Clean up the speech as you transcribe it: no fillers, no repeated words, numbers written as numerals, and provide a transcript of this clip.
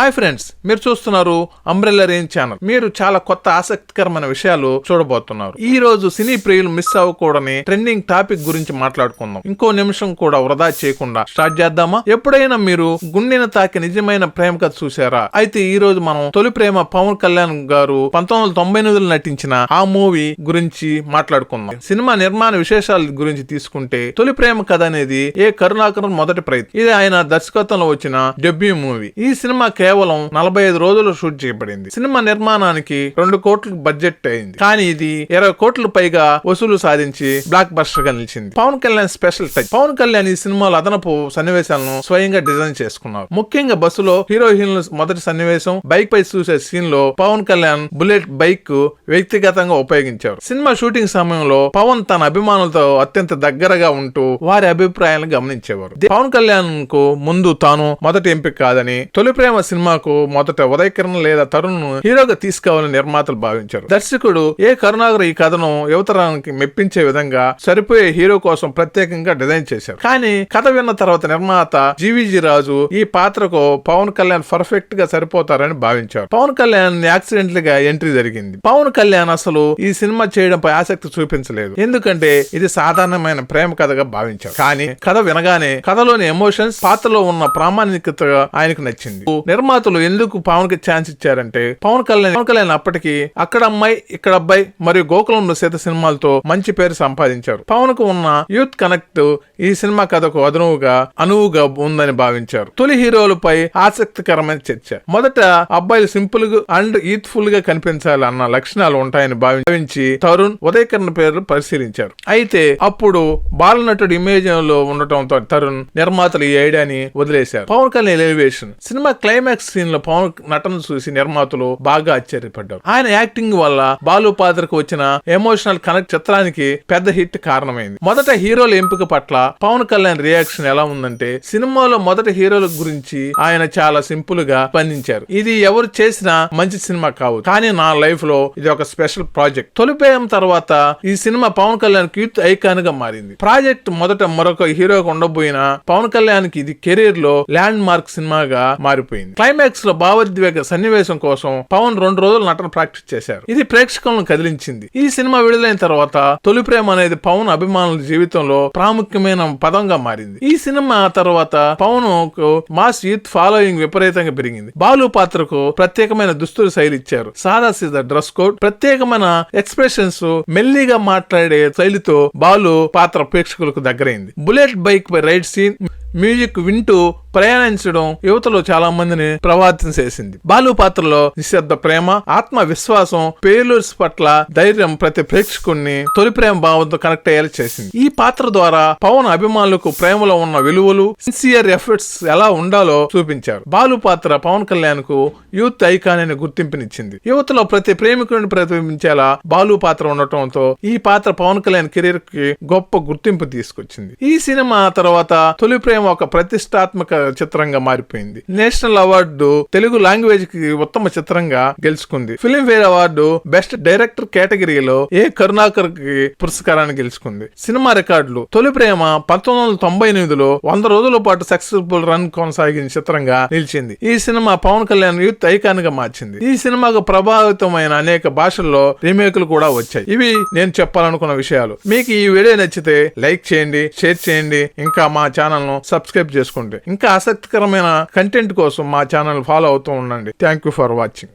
Hi friends, మీరు చూస్తున్నారు umbrella range channel. మీరు చాలా కొత్త ఆసక్తికరమైన విషయాలు చూడబోతున్నారు. ఈ రోజు సినీ ప్రియులు మిస్ అవ్వకూడని ట్రెండింగ్ టాపిక్ గురించి మాట్లాడుకుందాం. ఇంకో నిమిషం కూడా వృధా చేయకుండా స్టార్ట్ చేద్దామా? ఎప్పుడైనా మీరు గుండెను తాకి నిజమైన ప్రేమ కథ చూసారా? అయితే ఈ రోజు మనం తొలి ప్రేమ పవన్ కళ్యాణ్ గారు 1998లో నటించిన ఆ మూవీ గురించి మాట్లాడుకుందాం. సినిమా నిర్మాణ విశేషాల గురించి తీసుకుంటే తొలి ప్రేమ కథ అనేది ఏ కరుణాకరన్ మొదటి ప్రయత్నం. ఇది ఆయన దర్శకత్వంలో వచ్చిన డెబ్యూ మూవీ. ఈ సినిమా కేవలం 45 రోజులు షూట్ చేయబడింది. సినిమా నిర్మాణానికి 2 కోట్ల బడ్జెట్ అయింది, కానీ ఇది 20 కోట్ల పైగా వసూలు సాధించి బ్లాక్ బస్టర్ గా నిలిచింది. Pawan Kalyan special touch. పవన్ కళ్యాణ్ ఈ సినిమాలో అదనపు సన్నివేశాలను స్వయంగా డిజైన్ చేసుకున్నారు. ముఖ్యంగా బస్సులో హీరోయిన్ల మొదటి సన్నివేశం, బైక్ పై చూసే సీన్ లో పవన్ కళ్యాణ్ బుల్లెట్ బైక్ వ్యక్తిగతంగా ఉపయోగించారు. సినిమా షూటింగ్ సమయంలో పవన్ తన అభిమానులతో అత్యంత దగ్గరగా ఉంటూ వారి అభిప్రాయాలను గమనించేవారు. పవన్ కళ్యాణ్ కు ముందు తాను మొదటి ఎంపిక కాదని, తొలి ప్రేమ సినిమాకు మొదట ఉదయ్ కిరణ్ లేదా తరుణ్ ను హీరోగా తీసుకోవాలని నిర్మాతలు భావించారు. దర్శకుడు కరుణాకర్ ఈ కథను యువతరానికి మెప్పించే విధంగా సరిపోయే హీరో కోసం ప్రత్యేకంగా డిజైన్ చేశారు. కానీ కథ విన్న తర్వాత నిర్మాత జీవీజీ రాజు ఈ పాత్రకు పవన్ కళ్యాణ్ పర్ఫెక్ట్ గా సరిపోతారని భావించారు. పవన్ కళ్యాణ్ యాక్సిడెంటల్ గా ఎంట్రీ జరిగింది. పవన్ కళ్యాణ్ అసలు ఈ సినిమా చేయడంపై ఆసక్తి చూపించలేదు, ఎందుకంటే ఇది సాధారణమైన ప్రేమ కథగా భావించారు. కానీ కథ వినగానే కథలోని ఎమోషన్స్, పాత్రలో ఉన్న ప్రామాణికత ఆయనకు నచ్చింది. నిర్మాతలు ఎందుకు పవన్ కి ఛాన్స్ ఇచ్చారంటే పవన్ కళ్యాణ్ అప్పటికి అక్కడ అమ్మాయి ఇక్కడ అబ్బాయి మరియు గోకులంలో సీత సినిమాలతో మంచి పేరు సంపాదించారు. పవన్ కు ఉన్న యూత్ కనెక్ట్ ఈ సినిమా కథకు అనువుగా ఉందని భావించారు. తొలి హీరోలపై ఆసక్తికరమైన చర్చ. మొదట అబ్బాయిలు సింపుల్ గా అండ్ యూత్ఫుల్ గా కనిపించాలి అన్న లక్షణాలు ఉంటాయని భావించి తరుణ్, ఉదయ్ కిరణ్ పేరు పరిశీలించారు. అయితే అప్పుడు బాలనటుడు ఇమేజ్ లో ఉండటంతో తరుణ్ నిర్మాతలు ఈ ఐడియాని వదిలేశారు. పవన్ కళ్యాణ్ ఎలివేషన్. సినిమా క్లైమాక్స్ సీన్ లో పవన్ నటన చూసి నిర్మాతలు బాగా ఆశ్చర్యపడ్డారు. ఆయన యాక్టింగ్ వల్ల బాలు పాత్రకు వచ్చిన ఎమోషనల్ కనెక్ట్ చిత్రానికి పెద్ద హిట్ కారణమైంది. మొదట హీరోల ఎంపిక పట్ల పవన్ కళ్యాణ్ రియాక్షన్ ఎలా ఉందంటే, సినిమాలో మొదటి హీరోల గురించి ఆయన చాలా సింపుల్ గా స్పందించారు. ఇది ఎవరు చేసినా మంచి సినిమా కావచ్చు, కానీ నా లైఫ్ లో ఇది ఒక స్పెషల్ ప్రాజెక్ట్. తొలి ప్రేమ తర్వాత ఈ సినిమా పవన్ కళ్యాణ్ యూత్ ఐకాన్ గా మారింది. ప్రాజెక్ట్ మొదట మరొక హీరోగా ఉండబోయిన పవన్ కళ్యాణ్ కి ఇది కెరీర్ లో ల్యాండ్ మార్క్ సినిమాగా మారిపోయింది. క్లైమాక్స్ లో భావోద్వేగ సన్నివేశం కోసం పవన్ 2 రోజులు నటన ప్రాక్టీస్ చేశారు. ఇది ప్రేక్షకులను కదిలించింది. ఈ సినిమా విడుదలైన తర్వాత తొలి ప్రేమ అనేది పవన్ అభిమానుల జీవితంలో ప్రాముఖ్యమైన పదంగా మారింది. ఈ సినిమా తర్వాత పవన్ కు మాస్ యూత్ ఫాలోయింగ్ విపరీతంగా పెరిగింది. బాలు పాత్రకు ప్రత్యేకమైన దుస్తుల శైలి ఇచ్చారు. సాదా సీదా డ్రెస్ కోడ్, ప్రత్యేకమైన ఎక్స్ప్రెషన్స్, మెల్లిగా మాట్లాడే శైలితో బాలు పాత్ర ప్రేక్షకులకు దగ్గరైంది. బుల్లెట్ బైక్ పై రైడ్ సీన్, మ్యూజిక్ వింటూ ప్రయాణించడం యువతలో చాలా మందిని ప్రభావితం చేసింది. బాలు పాత్రలో నిశ్శబ్ద ప్రేమ, ఆత్మ విశ్వాసం, ఫెయిల్యూర్స్ పట్ల ధైర్యం ప్రతి ప్రేక్షకుడిని తొలి ప్రేమ భావంతో కనెక్ట్ అయ్యేలా చేసింది. ఈ పాత్ర ద్వారా పవన్ అభిమానులకు ప్రేమలో ఉన్న విలువలు, సిన్సియర్ ఎఫర్ట్స్ ఎలా ఉండాలో చూపించారు. బాలు పాత్ర పవన్ కళ్యాణ్ కు యూత్ ఐకాన్ అనే గుర్తింపునిచ్చింది. యువతలో ప్రతి ప్రేమికుడిని ప్రతిబింబించేలా బాలు పాత్ర ఉండటంతో ఈ పాత్ర పవన్ కళ్యాణ్ కెరీర్ కి గొప్ప గుర్తింపు తీసుకొచ్చింది. ఈ సినిమా తర్వాత తొలి ప్రేమ ఒక ప్రతిష్టాత్మక చిత్రంగా మారిపోయింది. నేషనల్ అవార్డు తెలుగు లాంగ్వేజ్ కి ఉత్తమ చిత్రంగా గెలుచుకుంది. ఫిల్మ్ఫేర్ అవార్డు బెస్ట్ డైరెక్టర్ కేటగిరీలో కరుణాకర్ కి పురస్కారాన్ని గెలుచుకుంది. సినిమా రికార్డులు. తొలి ప్రేమ 1998లో 100 రోజుల పాటు సక్సెస్ఫుల్ రన్ కొనసాగిన చిత్రంగా నిలిచింది. ఈ సినిమా పవన్ కళ్యాణ్ యూత్ ఐకాన్ గా మార్చింది. ఈ సినిమాకు ప్రభావితమైన అనేక భాషల్లో రీమేకులు కూడా వచ్చాయి. ఇవి నేను చెప్పాలనుకున్న విషయాలు. మీకు ఈ వీడియో నచ్చితే లైక్ చేయండి, షేర్ చేయండి, ఇంకా మా ఛానల్ ను సబ్స్క్రైబ్ చేసుకోండి. ఇంకా ఆసక్తికరమైన కంటెంట్ కోసం మా ఛానల్ ఫాలో అవుతూ ఉండండి. Thank you for watching.